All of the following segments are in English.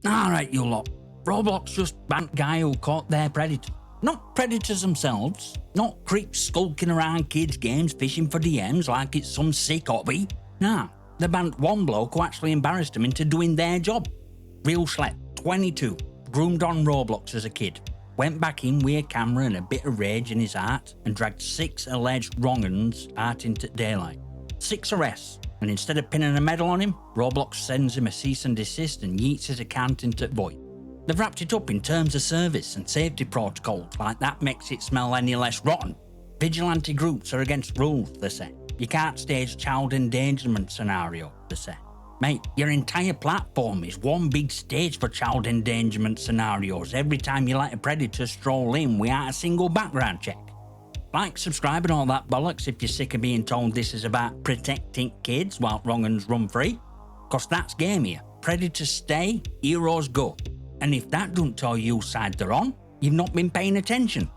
Alright, you lot. Roblox just banned guy who caught their predator. Not predators themselves, not creeps skulking around kids' games fishing for DMs like it's some sick hobby. Nah, they banned one bloke who actually embarrassed them into doing their job. RealSchlep, 22, groomed on Roblox as a kid, went back in with a camera and a bit of rage in his heart and dragged 6 alleged wrong-uns out into daylight. 6 arrests, and instead of pinning a medal on him, Roblox sends him a cease and desist and yeets his account into void. They've wrapped it up in terms of service and safety protocols like that makes it smell any less rotten. Vigilante groups are against rules, they say. You can't stage child endangerment scenario, they say. Mate, your entire platform is one big stage for child endangerment scenarios every time you let a predator stroll in without a single background check. Like, subscribe and all that bollocks if you're sick of being told this is about protecting kids while wrong-uns run free. Cause that's game here. Predators stay, heroes go. And if that don't tell you side they're on, you've not been paying attention.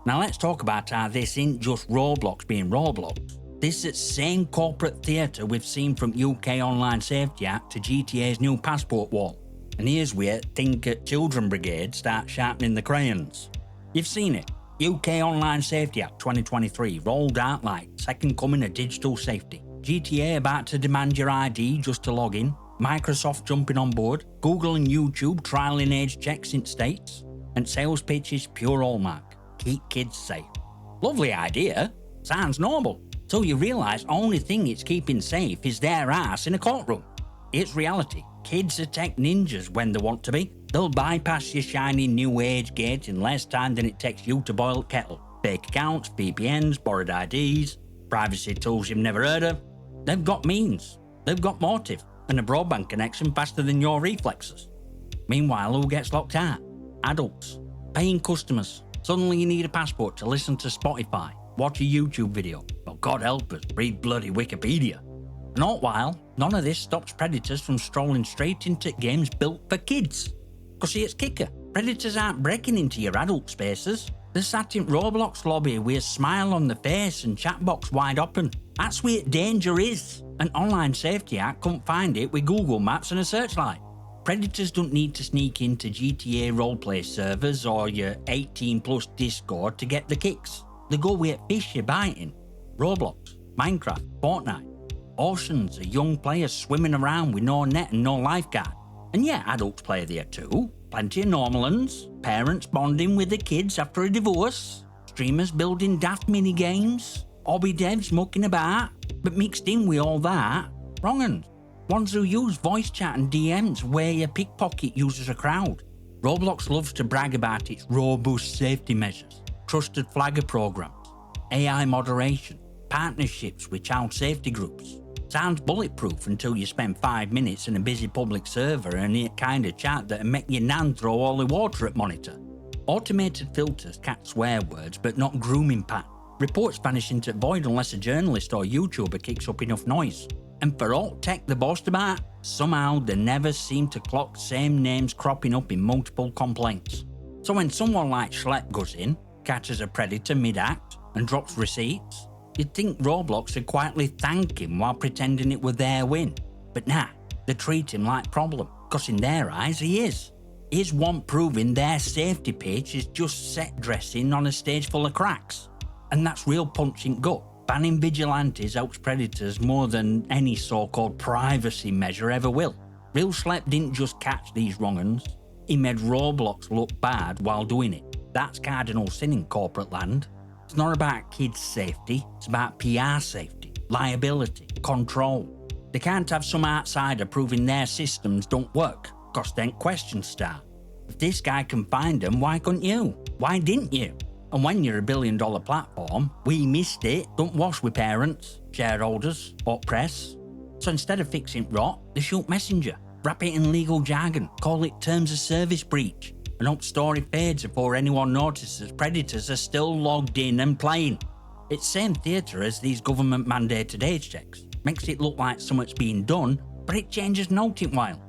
Now let's talk about how this ain't just Roblox being Roblox. This is the same corporate theatre we've seen from UK Online Safety Act to GTA's new passport wall. And here's where Think Children Brigade start sharpening the crayons. You've seen it. UK Online Safety Act 2023 rolled out like second coming of digital safety. GTA about to demand your ID just to log in. Microsoft jumping on board, Google and YouTube trialling age checks in states, and sales pitches pure hallmark. Keep kids safe. Lovely idea, sounds normal, till you realise only thing it's keeping safe is their ass in a courtroom. It's reality, kids are tech ninjas when they want to be. They'll bypass your shiny new age gate in less time than it takes you to boil a kettle. Fake accounts, VPNs, borrowed IDs, privacy tools you've never heard of. They've got means, they've got motive, and a broadband connection faster than your reflexes. Meanwhile, who gets locked out? Adults. Paying customers. Suddenly you need a passport to listen to Spotify, watch a YouTube video, well God help us, read bloody Wikipedia. And all while, none of this stops predators from strolling straight into games built for kids. Cause see, it's kicker, predators aren't breaking into your adult spaces. They're sat in Roblox lobby with a smile on the face and chat box wide open. That's where danger is. An Online Safety Act couldn't find it with Google Maps and a searchlight. Predators don't need to sneak into GTA roleplay servers or your 18 plus Discord to get the kicks. They go where fish are biting. Roblox, Minecraft, Fortnite. Oceans of young players swimming around with no net and no lifeguard. And yeah, adults play there too. Plenty of normal uns. Parents bonding with the kids after a divorce. Streamers building daft mini games. Hobby devs mucking about. But mixed in with all that, wrong-uns. Ones who use voice chat and DMs where your pickpocket uses a crowd. Roblox loves to brag about its robust safety measures, trusted flagger programs, AI moderation, partnerships with child safety groups. Sounds bulletproof until you spend 5 minutes in a busy public server and it kind of chat that'll make your nan throw all the water at monitor. Automated filters catch swear words but not grooming pattern. Reports vanish into void unless a journalist or YouTuber kicks up enough noise. And for all tech they boast about, somehow they never seem to clock same names cropping up in multiple complaints. So when someone like Schlep goes in, catches a predator mid-act, and drops receipts, you'd think Roblox would quietly thank him while pretending it were their win. But nah, they treat him like problem, cause in their eyes he is. Here's one proving their safety pitch is just set dressing on a stage full of cracks. And that's real punching gut. Banning vigilantes helps predators more than any so-called privacy measure ever will. RealSchlep didn't just catch these wrong-uns, he made Roblox look bad while doing it. That's cardinal sin in corporate land. It's not about kids' safety, it's about PR safety, liability, control. They can't have some outsider proving their systems don't work, cause then questions start. If this guy can find them, why couldn't you? Why didn't you? And when you're a billion-dollar platform, we missed it, don't wash with parents, shareholders, or press. So instead of fixing rot, they shoot messenger, wrap it in legal jargon, call it terms of service breach, and hope story fades before anyone notices predators are still logged in and playing. It's same theatre as these government-mandated age checks. Makes it look like something's being done, but it changes noting while.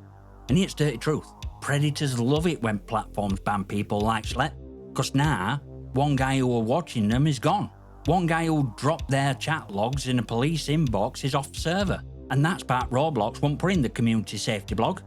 And here's dirty truth. Predators love it when platforms ban people like Schlep, cause now, one guy who were watching them is gone. One guy who dropped their chat logs in a police inbox is off server. And that's part Roblox won't put in the community safety blog.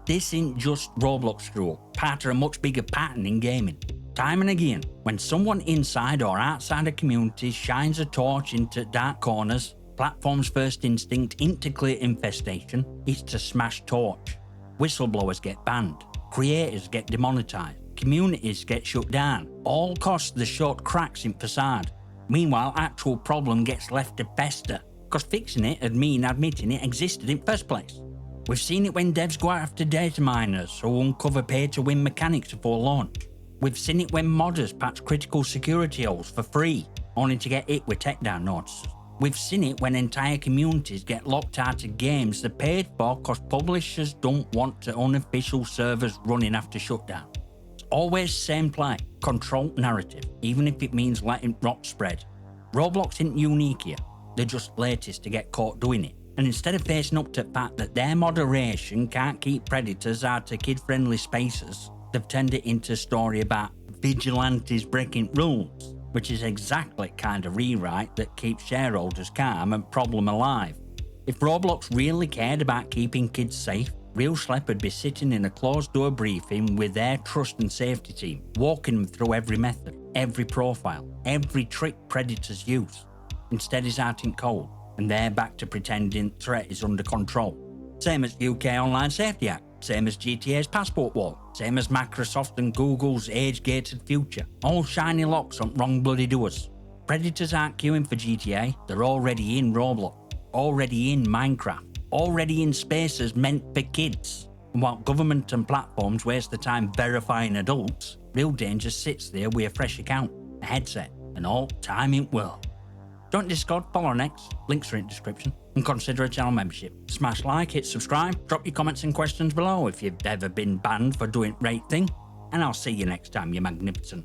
This ain't just Roblox screw up, part of a much bigger pattern in gaming. Time and again, when someone inside or outside a community shines a torch into dark corners, platform's first instinct into clear infestation is to smash torch. Whistleblowers get banned, creators get demonetized, communities get shut down, all cost the short cracks in facade. Meanwhile, actual problem gets left to fester, because fixing it would mean admitting it existed in first place. We've seen it when devs go after data miners who uncover pay-to-win mechanics before launch. We've seen it when modders patch critical security holes for free, only to get hit with takedown notices. We've seen it when entire communities get locked out of games they paid for because publishers don't want the unofficial servers running after shutdown. It's always same play, controlled narrative, even if it means letting rot spread. Roblox isn't unique here, they're just latest to get caught doing it. And instead of facing up to the fact that their moderation can't keep predators out of kid-friendly spaces, they've turned it into a story about vigilantes breaking rules, which is exactly the kind of rewrite that keeps shareholders calm and problem alive. If Roblox really cared about keeping kids safe, RealSchlep would be sitting in a closed-door briefing with their trust and safety team, walking them through every method, every profile, every trick predators use. Instead he's out in cold, and they're back to pretending threat is under control. Same as UK Online Safety Act, same as GTA's passport wall, same as Microsoft and Google's age-gated future. All shiny locks on wrong bloody doors. Predators aren't queuing for GTA, they're already in Roblox, already in Minecraft, already in spaces meant for kids. And while government and platforms waste the time verifying adults, real danger sits there with a fresh account, a headset, and all time in world. Join Discord, follow on X, links are in the description, and consider a channel membership. Smash like, hit subscribe, drop your comments and questions below if you've ever been banned for doing the right thing, and I'll see you next time, you magnificent.